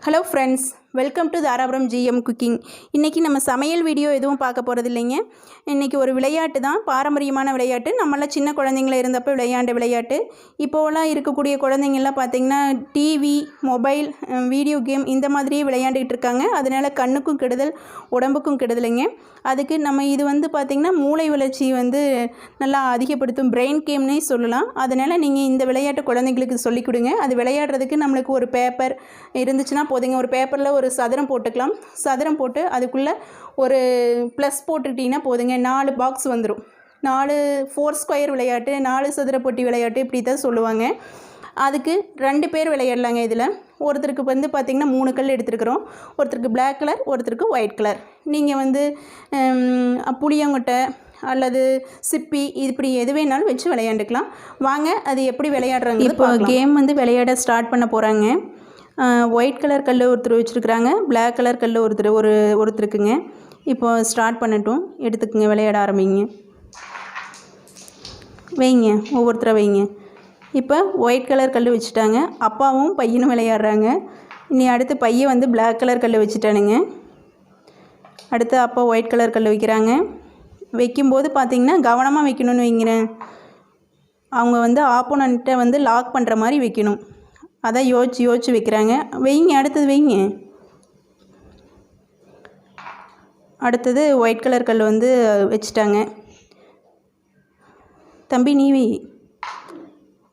Hello friends, welcome to Dharapuram GM cooking. இன்றைக்கி நம்ம சமையல் வீடியோ எதுவும் பார்க்க போகிறது இல்லைங்க. இன்றைக்கி ஒரு விளையாட்டு தான், பாரம்பரியமான விளையாட்டு. நம்மளாம் சின்ன குழந்தைங்கள இருந்தப்போ விளையாண்ட விளையாட்டு. இப்போலாம் இருக்கக்கூடிய குழந்தைங்கள்லாம் பார்த்திங்கன்னா டிவி, மொபைல், வீடியோ கேம் இந்த மாதிரியே விளையாண்டுக்கிட்டு இருக்காங்க. அதனால் கண்ணுக்கும் கெடுதல், உடம்புக்கும் கெடுதலைங்க. அதுக்கு நம்ம இது பார்த்திங்கன்னா மூளை வளர்ச்சி நல்லா அதிகப்படுத்தும், பிரெயின் கேம்னே சொல்லலாம். அதனால் நீங்கள் இந்த விளையாட்டு குழந்தைங்களுக்கு சொல்லிக் கொடுங்க. அது விளையாடுறதுக்கு நம்மளுக்கு ஒரு பேப்பர் இருந்துச்சுன்னா போதுங்க. ஒரு பேப்பரில் ஒரு சதுரம் போட்டுக்கலாம். சதுரம் போட்டு அதுக்குள்ளே ஒரு ப்ளஸ் போட்டுக்கிட்டிங்கன்னா போதுங்க. 4 பாக்ஸ் வந்துடும். 4 ஸ்கொயர் விளையாட்டு, 4 சதுரப்பொட்டி விளையாட்டு, இப்படி தான் சொல்லுவாங்க. அதுக்கு 2 பேர் விளையாடலாங்க. இதில் ஒருத்தருக்கு பார்த்திங்கன்னா 3 கல் எடுத்துருக்குறோம். ஒருத்தருக்கு பிளாக் கலர், ஒருத்தருக்கு ஒயிட் கலர். நீங்கள் புளியங்கொட்டை அல்லது சிப்பி இப்படி எது வேணாலும் வச்சு விளையாண்டுக்கலாம். வாங்க அது எப்படி விளையாடுறாங்க. இப்போ கேம் விளையாட ஸ்டார்ட் பண்ண போகிறாங்க. ஒயிட் கலர் கல் ஒருத்தர் வச்சுருக்குறாங்க, பிளாக் கலர் கல் ஒருத்தருக்குங்க. இப்போ ஸ்டார்ட் பண்ணட்டும். எடுத்துக்குங்க, விளையாட ஆரம்பிங்க. வைங்க, ஒவ்வொருத்தரை வைங்க. இப்போ ஒயிட் கலர் கல் வச்சுட்டாங்க. அப்பாவும் பையனும் விளையாடுறாங்க. இனி அடுத்து பையன் பிளாக் கலர் கல் வச்சுட்டானுங்க. அடுத்து அப்பா ஒயிட் கலர் கல் வைக்கிறாங்க. வைக்கும்போது பார்த்திங்கன்னா கவனமாக வைக்கணும்னு வைங்கிறேன். அவங்க ஆப்போனண்ட்டை லாக் பண்ணுற மாதிரி வைக்கணும். அதான் யோசிச்சு வைக்கிறாங்க. வைங்க, அடுத்தது வைங்க. அடுத்தது ஒயிட் கலர் கல் வச்சுட்டாங்க. தம்பி நீ வை.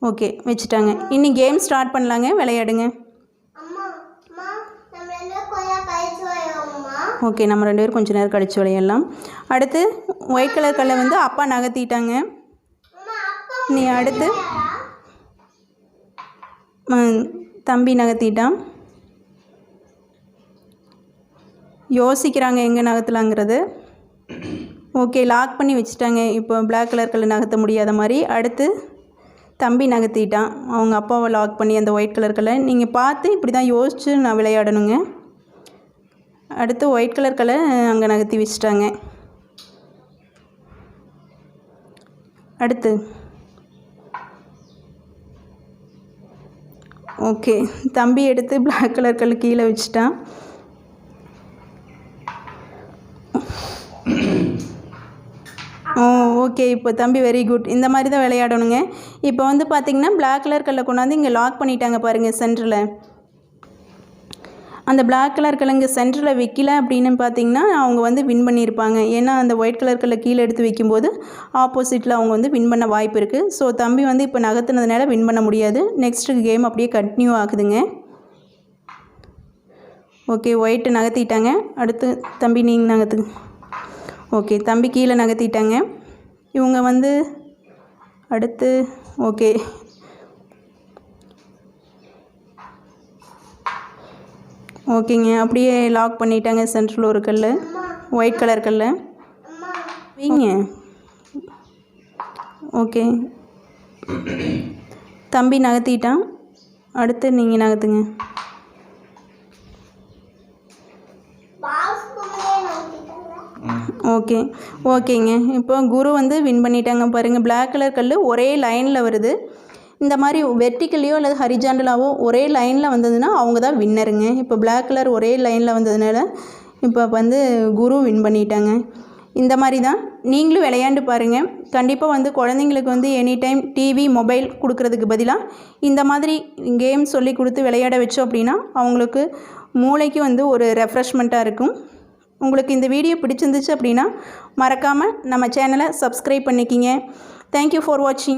ஓகே, வச்சுட்டாங்க. இன்னி கேம் ஸ்டார்ட் பண்ணலாங்க. விளையாடுங்க. ஓகே, நம்ம 2 பேரும் கொஞ்சம் நேரம் கழித்து விளையாடலாம். அடுத்து ஒயிட் கலர் கல்லை அப்பா நகர்த்திட்டாங்க. நீ அடுத்து தம்பி நகர்த்திட்டான். யோசிக்கிறாங்க எங்கே நகர்த்தலாங்கிறது. ஓகே, லாக் பண்ணி வச்சுட்டாங்க. இப்போ பிளாக் கலர் கல் நகர்த்த முடியாத மாதிரி. அடுத்து தம்பி நகர்த்திட்டான். அவங்க அப்பாவை லாக் பண்ணி அந்த ஒயிட் கலர் கல்லை நீங்கள் பார்த்து இப்படி தான் யோசித்து நான் விளையாடணுங்க. அடுத்து ஒயிட் கலர் கல்லை அங்கே நகர்த்தி வச்சுட்டாங்க. அடுத்து ஓகே, தம்பி எடுத்து பிளாக் கலர் கல் கீழே வச்சுட்டான். ஓகே, இப்போ தம்பி வெரி குட். இந்த மாதிரி தான் விளையாடணுங்க. இப்போ பார்த்திங்கன்னா பிளாக் கலர் கல்லை கொண்டாந்து இங்கே லாக் பண்ணிட்டாங்க பாருங்கள். சென்டரில் அந்த பிளாக் கலர் கல் இங்கே சென்டரில் வைக்கல அப்படின்னு பார்த்திங்கன்னா அவங்க வின் பண்ணியிருப்பாங்க. ஏன்னா அந்த ஒயிட் கலர் கல்லை கீழே எடுத்து வைக்கும்போது ஆப்போசிட்டில் அவங்க வின் பண்ண வாய்ப்பு இருக்குது. ஸோ தம்பி இப்போ நகர்த்துனதுனால வின் பண்ண முடியாது. நெக்ஸ்ட்டு கேம் அப்படியே கண்டினியூ ஆகுதுங்க. ஓகே, ஒயிட்டு நகர்த்திட்டாங்க. அடுத்து தம்பி நீங்கள் நகர்த்துங்க. ஓகே, தம்பி கீழே நகர்த்திட்டாங்க. இவங்க அடுத்து ஓகே ஓகேங்க, அப்படியே லாக் பண்ணிட்டாங்க. சென்ட்ரல் ஒரு கல், ஒயிட் கலர் கல் வைங்க. ஓகே, தம்பி நகர்த்திட்டான். அடுத்து நீங்கள் நகர்த்துங்க. ஓகேங்க. இப்போ குரு வின் பண்ணிட்டாங்க பாருங்கள். பிளாக் கலர் கல் ஒரே லைனில் வருது. இந்த மாதிரி வெர்டிக்கல்லையோ அல்லது ஹரிஜாண்டலாவோ ஒரே லைனில் வந்ததுன்னா அவங்க தான் வின்னருங்க. இப்போ பிளாக் கலர் ஒரே லைனில் வந்ததுனால இப்போ குரு வின் பண்ணிட்டாங்க. இந்த மாதிரி தான் நீங்களும் விளையாண்டு பாருங்கள். கண்டிப்பாக குழந்தைங்களுக்கு எனி டைம் டிவி, மொபைல் கொடுக்கறதுக்கு பதிலாக இந்த மாதிரி கேம் சொல்லி கொடுத்து விளையாட வச்சோம் அப்படின்னா அவங்களுக்கு மூளைக்கு ஒரு ரெஃப்ரெஷ்மெண்ட்டாக இருக்கும். உங்களுக்கு இந்த வீடியோ பிடிச்சிருந்துச்சு அப்படின்னா மறக்காமல் நம்ம சேனலை சப்ஸ்கிரைப் பண்ணிக்கிங்க. தேங்க்யூ ஃபார் வாட்சிங்.